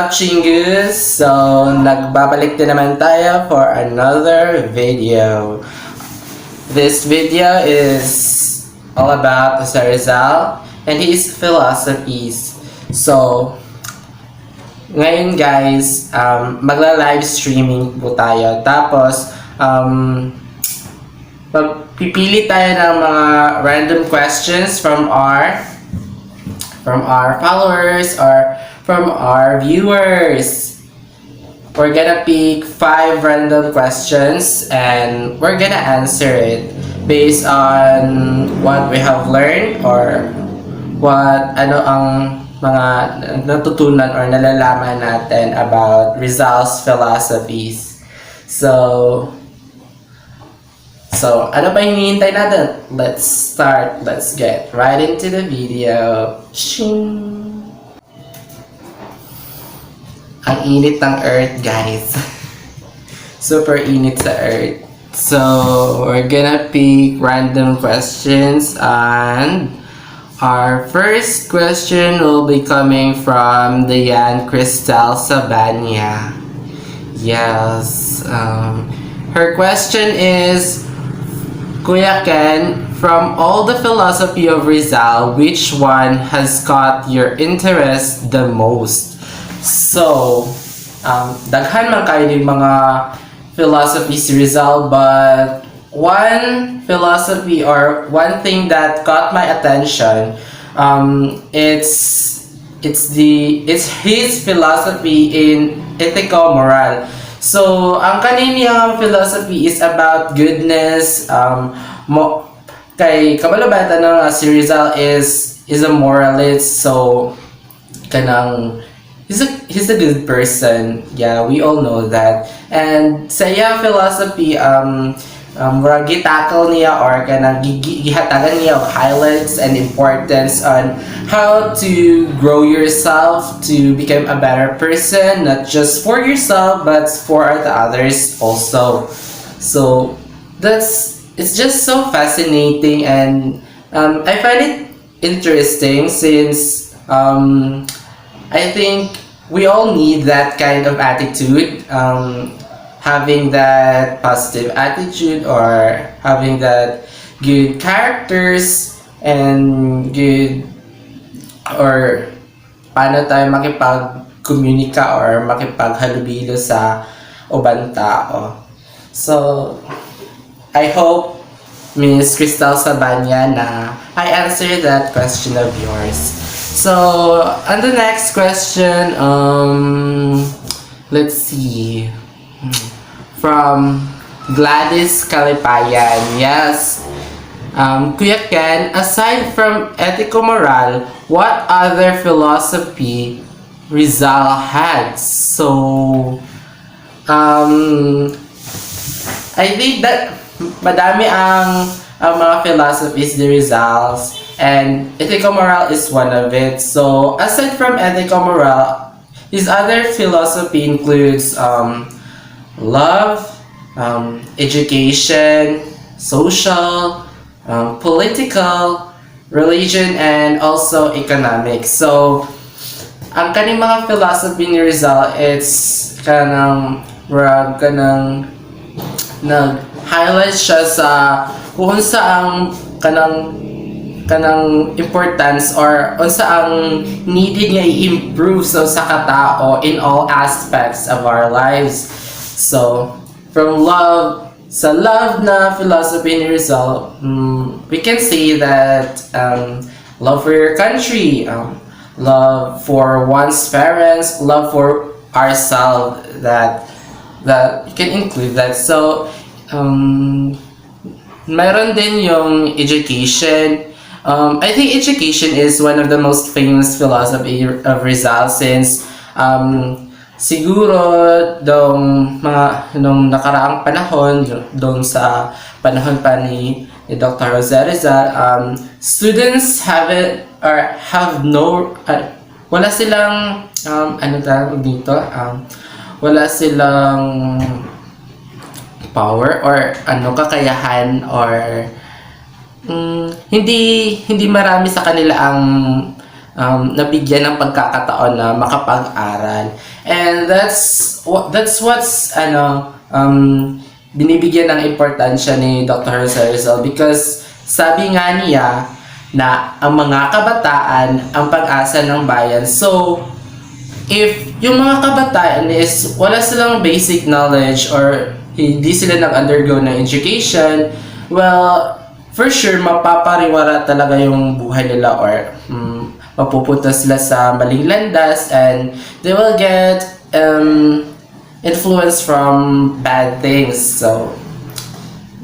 up, Chingus? So, nagbabalik din naman tayo for another video. This video is all about Jose Rizal and his philosophies. So, ngayon guys, magla-live streaming po tayo. Tapos, pipili tayo ng mga random questions from our followers or from our viewers. We're gonna pick 5 random questions and we're gonna answer it based on what we have learned or ano ang mga natutunan or nalalaman natin about Rizal's philosophies. So ano pa hinihintay natin? Let's start. Let's get right into the video. Shing! Ang init ng Earth, guys. Super init sa Earth. So, we're gonna pick random questions and our first question will be coming from Diane Cristal Sabania. Yes. Her question is, Kuya Ken, from all the philosophy of Rizal, which one has caught your interest the most? So, daghan man kayo ng mga philosophy si Rizal, but one philosophy or one thing that caught my attention, it's his philosophy in ethico-moral. So, ang kaniyang philosophy is about goodness. Kay kabalabatan na si Rizal is a moralist, so he's a good person. Yeah, we all know that. And sa iya philosophy, gitackle niya or gihatagan niya of highlights and importance on how to grow yourself to become a better person, not just for yourself but for the others also. So it's just so fascinating, and I find it interesting since I think we all need that kind of attitude, having that positive attitude or having that good characters and good or paano tayo makipag-communica or makipaghalubilo sa ubang tao. So, I hope, Miss Cristal Sabanya, na I answered that question of yours. So, on the next question, let's see. From Gladys Kalipayan. Yes. Kuya Ken, aside from ethico-moral, what other philosophy Rizal had? So, I think that madami ang mga philosophies ni Rizal's, and ethico-moral is one of it. So, aside from ethico-moral, his other philosophy includes love, education, social, political, religion, and also economics. So, ang kaning mga philosophy ni Rizal, it's nag-highlight siya sa kung saan kanang importance or unsa ang needed niya i-improve sa katao in all aspects of our lives. So, from love na philosophy ni Rizal, we can say that love for your country, love for one's parents, love for ourselves, that you can include that. So, meron din yung education. I think education is one of the most famous philosophy of Rizal since siguro nung nakaraang panahon, doon sa panahon pa ni Dr. Jose Rizal, students wala silang wala silang power or kakayahan or hindi marami sa kanila ang nabigyan ng pagkakataon na makapag-aral. And that's what's binibigyan ng importansya ni Dr. Jose Rizal, because sabi nga niya na ang mga kabataan ang pag-asa ng bayan. So if yung mga kabataan is wala silang basic knowledge or hindi sila nag-undergo ng education, well, for sure mapapariwara talaga yung buhay nila, or mapupunta sila sa maling landas, and they will get influence from bad things. So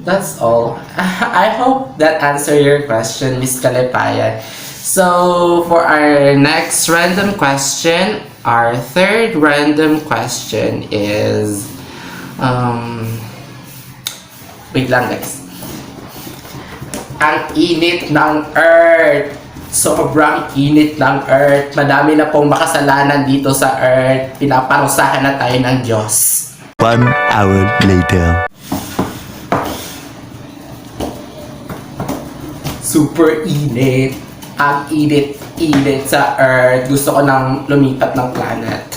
that's all. I hope that answered your question, Miss Kalipayan. So for our next random question, our third random question is wait lang guys. Ang init ng Earth. Sobrang init ng Earth. Madami na pong makasalanan dito sa Earth. Pinaparusahan na tayo ng Diyos. 1 hour later. Super init. Ang init sa Earth. Gusto ko nang lumipat ng planet.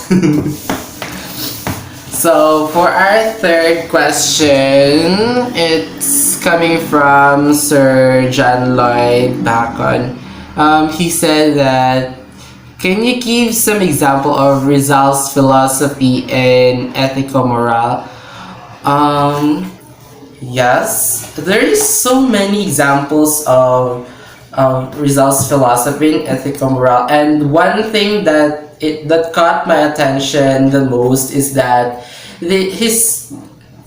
So, for our third question, it's coming from Sir John Lloyd Bacon. He said that, can you give some example of Rizal's philosophy and ethical moral? Yes, there is so many examples of Rizal's philosophy and ethical moral, and one thing that caught my attention the most is that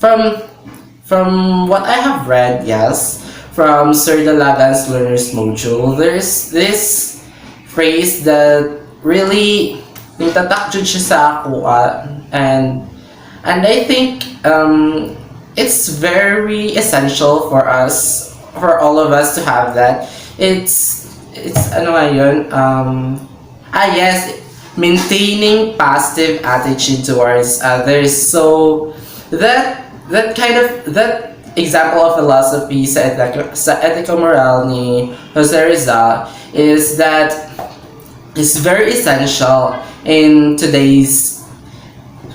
from what I have read, yes, from Sir Dalagan's Learner's Module, there's this phrase that really nitatak jud siya sa ako, and I think it's very essential for us, for all of us to have that. It's ano nga yun, yes, maintaining positive attitude towards others. So that example of philosophy sa ethical moral ni Jose Rizal is that is very essential in today's,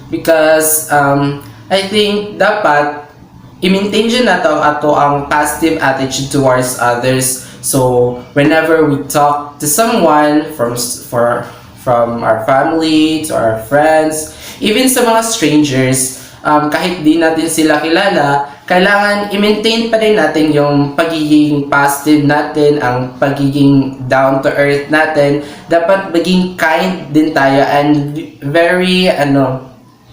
because I think dapat i-maintain dyan nato ang positive attitude towards others. So whenever we talk to someone, from our family to our friends, even sa mga strangers, kahit di natin sila kilala, kailangan i-maintain pa rin natin yung pagiging positive natin, ang pagiging down to earth natin. Dapat maging kind din tayo, and very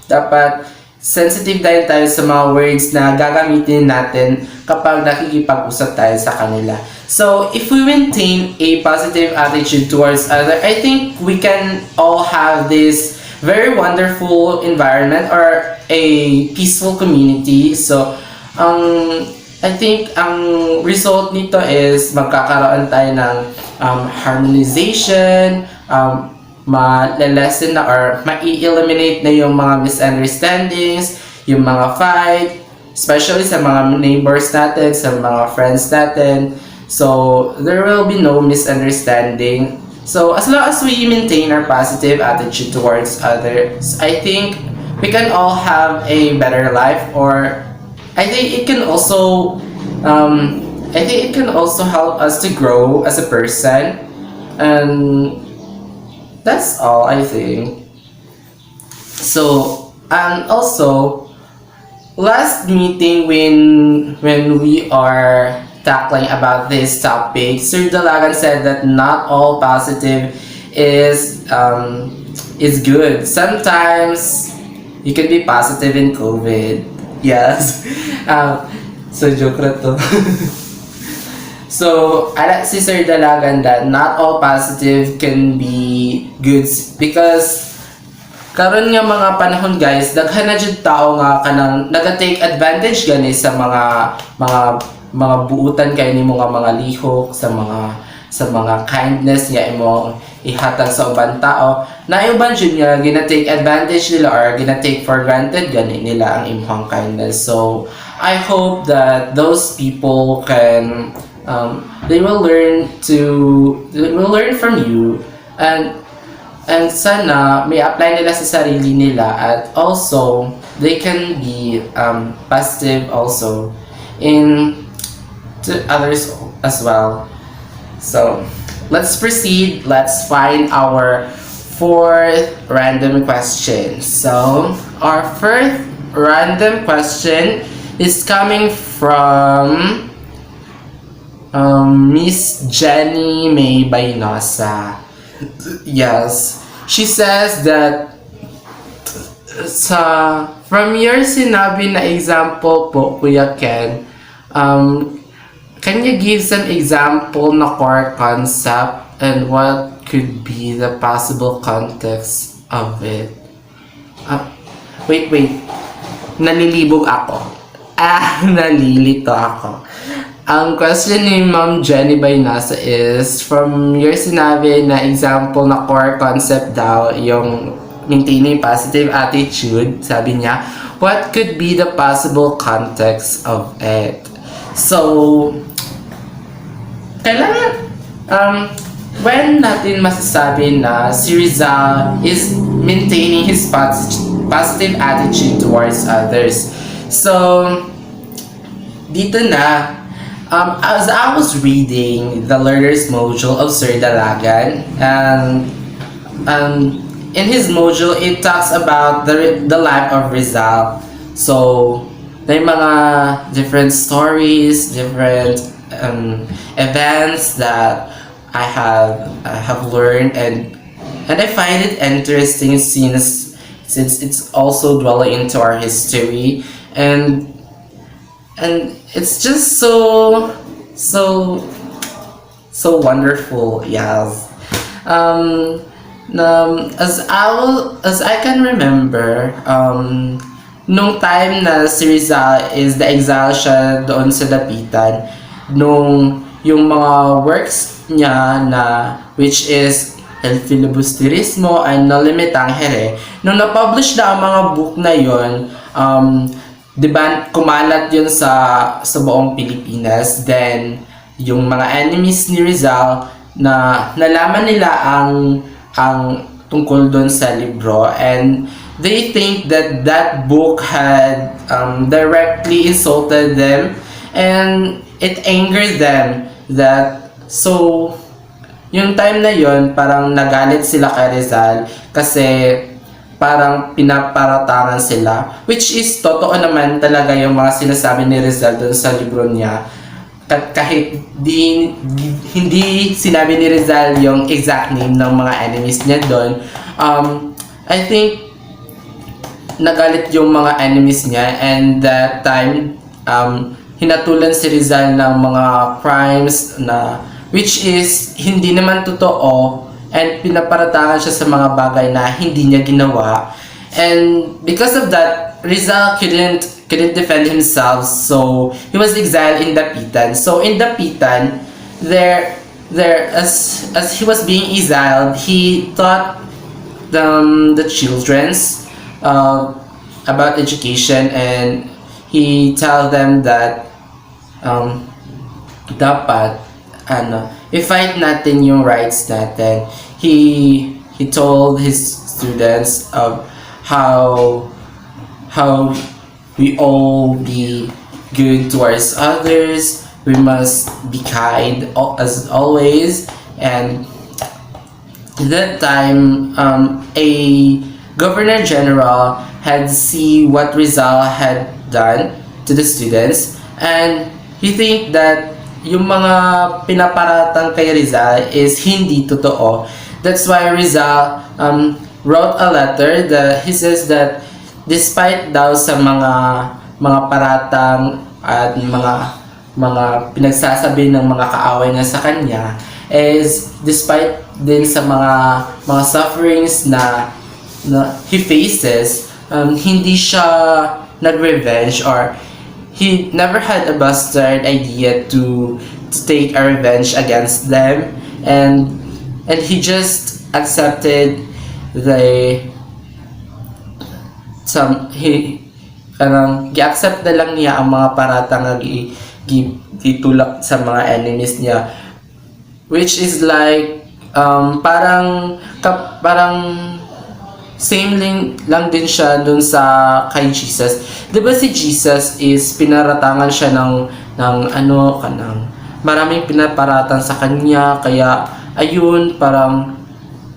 dapat sensitive tayo sa mga words na gagamitin natin kapag nakikipag-usap tayo sa kanila. So, if we maintain a positive attitude towards others, I think we can all have this very wonderful environment or a peaceful community. So, I think ang result nito is magkakaroon tayo ng harmonization, ma-lessen na or ma-eliminate na yung mga misunderstandings, yung mga fight, especially sa mga neighbors natin, sa mga friends natin. So, there will be no misunderstanding. So, as long as we maintain our positive attitude towards others, I think we can all have a better life, or I think it can also help us to grow as a person. And that's all, I think. So, and also, last meeting when we are tackling about this topic, Sir Dalagan said that not all positive is good. Sometimes you can be positive in COVID. Yes. So joke na to. So, si Sir Dalagan that not all positive can be good, because karon nga mga panahon guys, daghan na jud tao nga kanang naga-take advantage gani sa mga buutan kay nimo nga mga lihok, sa mga kindness nga imong ihatag sa ubang tao. Na uban jud nga gina-take advantage nila or gina-take for granted gani nila ang imong kindness. So I hope that those people can they will learn from you And sana may apply nila sa sarili nila, at also they can be positive also in to others as well. So let's proceed. Let's find our fourth random question. So our first random question is coming from Miss Jenny May Baynosa. Yes, she says that from your sinabi na example po, Kuya Ken, can you give some example na core concept and what could be the possible context of it? Wait, nalilibog ako. Nalilito ako. Ang question ni Ma'am Jenny Baynasa is, from your sinabi na example na core concept daw, yung maintaining positive attitude, sabi niya, what could be the possible context of it? So, kailangan, when natin masasabi na si Rizal is maintaining his positive attitude towards others. So, dito na, as I was reading the Learner's Module of Sir Dalagan, and in his module, it talks about the life of Rizal. So, may mga different stories, different events that I have learned, and I find it interesting since it's also dwelling into our history, and it's just so wonderful. Yes. As I can remember, nung time na si Rizal is the exile siya doon sa Dapitan, nung yung mga works niya na which is El Filibusterismo and No Limitang Here, nung na-publish na ang mga book na yon, di ba, kumalat yun sa buong Pilipinas. Then, yung mga enemies ni Rizal na nalaman nila ang tungkol doon sa libro, and they think that that book had directly insulted them, and it angered them that, so yung time na yon parang nagalit sila kay Rizal kasi parang pinaparatangan sila, which is totoo naman talaga yung mga sinasabi ni Rizal doon sa libro niya. Kahit hindi sinabi ni Rizal yung exact name ng mga enemies niya doon, I think nagalit yung mga enemies niya, and that time hinatulan si Rizal ng mga crimes na which is hindi naman totoo, and pinaparatangan siya sa mga bagay na hindi niya ginawa. And because of that, Rizal couldn't defend himself, so he was exiled in Dapitan. So in Dapitan, there as he was being exiled, he taught the children's about education, and he tell them that dapat i-fight natin yung rights natin. He told his students of how we all be good towards others. We must be kind as always. And that time, a Governor General had see what Rizal had done to the students, and he think that yung mga pinaparatang kay Rizal is hindi totoo. That's why Rizal wrote a letter that he says that despite daw sa mga paratang at mga pinagsasabi ng mga kaaway niya sa kanya, is despite din sa mga sufferings na he faces, hindi siya nag-revenge, or he never had a bastard idea to take a revenge against them, and he just accepted gi-accept na lang niya ang mga paratang na gitulak sa mga enemies niya, which is like parang same lang din siya dun sa kay Jesus. 'Di ba si Jesus is pinaratangan siya ng ano kanang maraming pinaparatan sa kanya, kaya ayun parang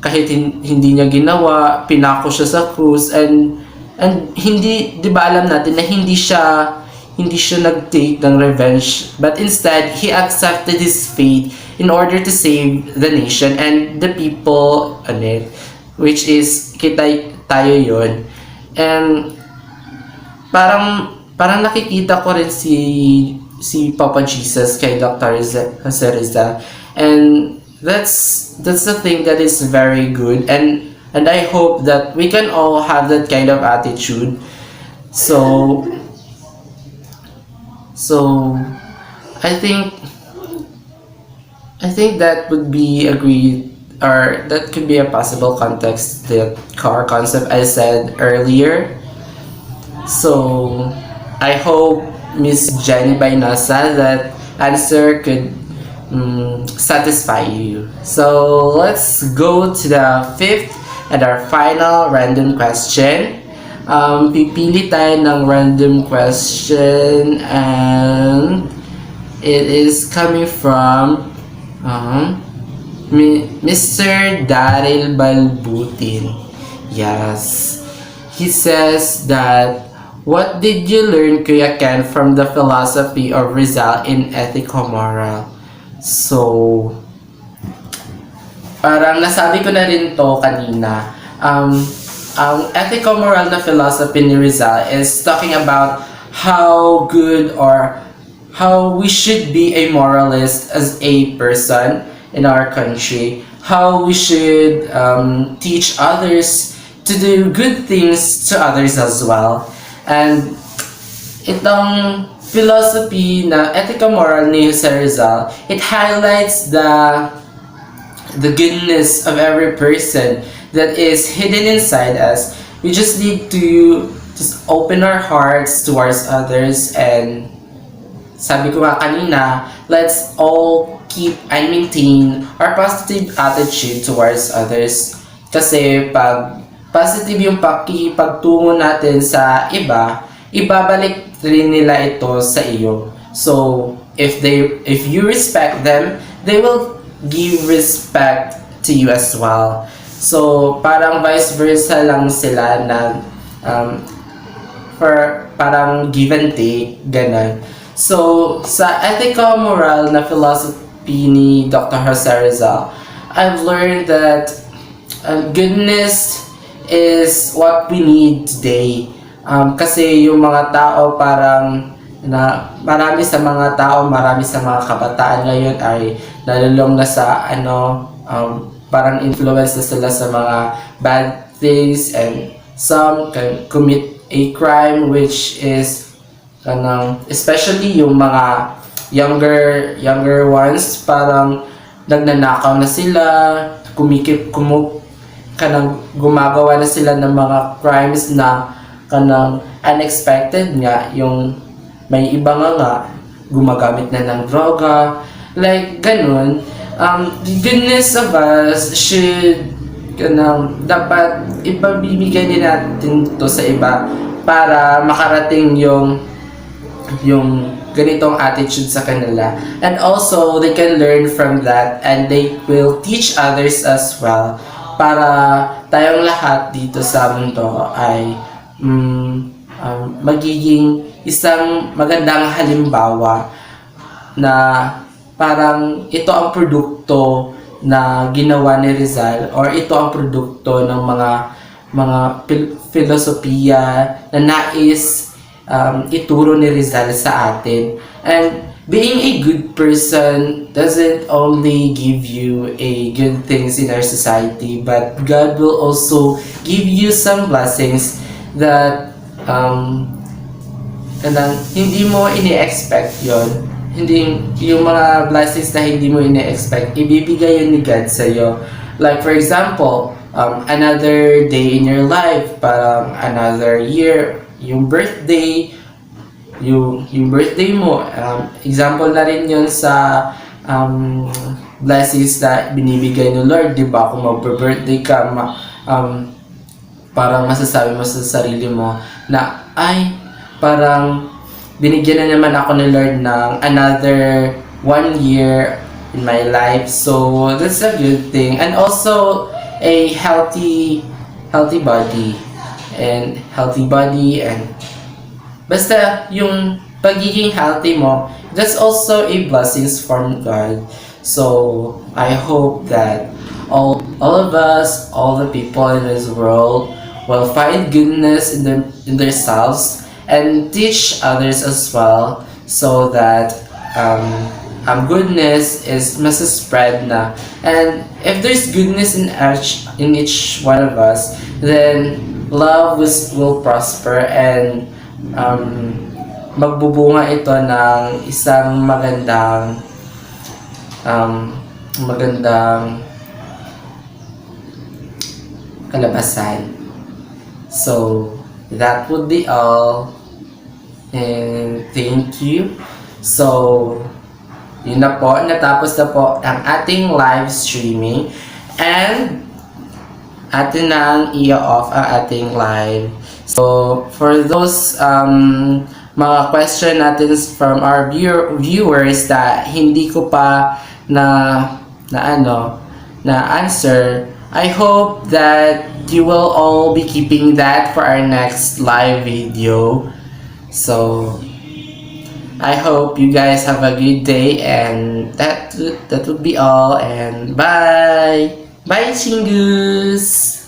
kahit hindi niya ginawa, pinako siya sa krus, and hindi, 'di ba alam natin na hindi siya nag-take ng revenge, but instead he accepted his fate in order to save the nation and the people on it, which is tayo yon. And parang nakikita ko rin si Papa Jesus kay Dr. Jose Rizal, and that's the thing that is very good, and I hope that we can all have that kind of attitude. So I think that would be agreed, or that could be a possible context, the car concept I said earlier. So I hope Miss Jenny Bainosa, that answer could satisfy you. So let's go to the fifth and our final random question. Pipili tayo ng random question, and it is coming from Mr. Daryl Balbutin. Yes. He says that, what did you learn, Kuya Ken, from the philosophy of Rizal in ethico-moral? So, parang nasabi ko na rin to kanina. Ang ethico-moral na philosophy ni Rizal is talking about how good or how we should be a moralist as a person in our country, how we should teach others to do good things to others as well. And itong philosophy na ethico-moral ni Jose Rizal, it highlights the goodness of every person that is hidden inside us. We just need to just open our hearts towards others, and sabi ko nga kanina, let's all keep and maintain our positive attitude towards others. Kasi pag positive yung pakikipagtungo natin sa iba, ibabalik rin nila ito sa iyo. So, if you respect them, they will give respect to you as well. So, parang vice versa lang sila na parang give and take, ganun. So, sa ethico-moral na philosophy ni Dr. Jose Rizal, I've learned that goodness is what we need today. Kasi yung mga tao parang marami sa mga kabataan ngayon ay nalulong na sa parang influence na sila sa mga bad things, and some can commit a crime, which is especially yung mga younger ones, parang nagnanakaw na sila, gumagawa na sila ng mga crimes na unexpected nga, yung may iba nga gumagamit na ng droga, like ganun. The goodness of us should dapat ipabibigay din natin to sa iba para makarating yung ganitong attitude sa kanila, and also they can learn from that and they will teach others as well, para tayong lahat dito sa mundo ay magiging isang magandang halimbawa na parang ito ang produkto na ginawa ni Rizal, or ito ang produkto ng mga filosofiya na nais ituro ni Rizal sa atin. And being a good person doesn't only give you a good things in our society, but God will also give you some blessings that hindi mo ini-expect yon. Hindi yung mga blessings na hindi mo ini-expect, ibibigay yun ni God sa'yo. Like for example, another day in your life, parang another year, yung birthday mo, example na rin yun sa blessings na binibigay ni Lord, di ba? Kung mag-birthday ka, parang masasabi mo sa sarili mo na, ay, parang binigyan na naman ako ni Lord ng another 1 year in my life. So, that's a good thing. And also, a healthy body. And healthy body and basta yung pagiging healthy mo, that's also a blessings from God. So, I hope that all of us, all the people in this world will find goodness in themselves and teach others as well, so that goodness is spread na. And if there's goodness in each one of us, then love will prosper and magbubunga ito ng isang magandang kalabasan. So, that would be all. And thank you. So, yun na po. Natapos na po ang ating live streaming. And, atin nang i-off ang ating live. So, for those mga question natin from our viewers that hindi ko pa na answer, I hope that you will all be keeping that for our next live video. So, I hope you guys have a good day, and that would be all, and bye! Bye, Chingus!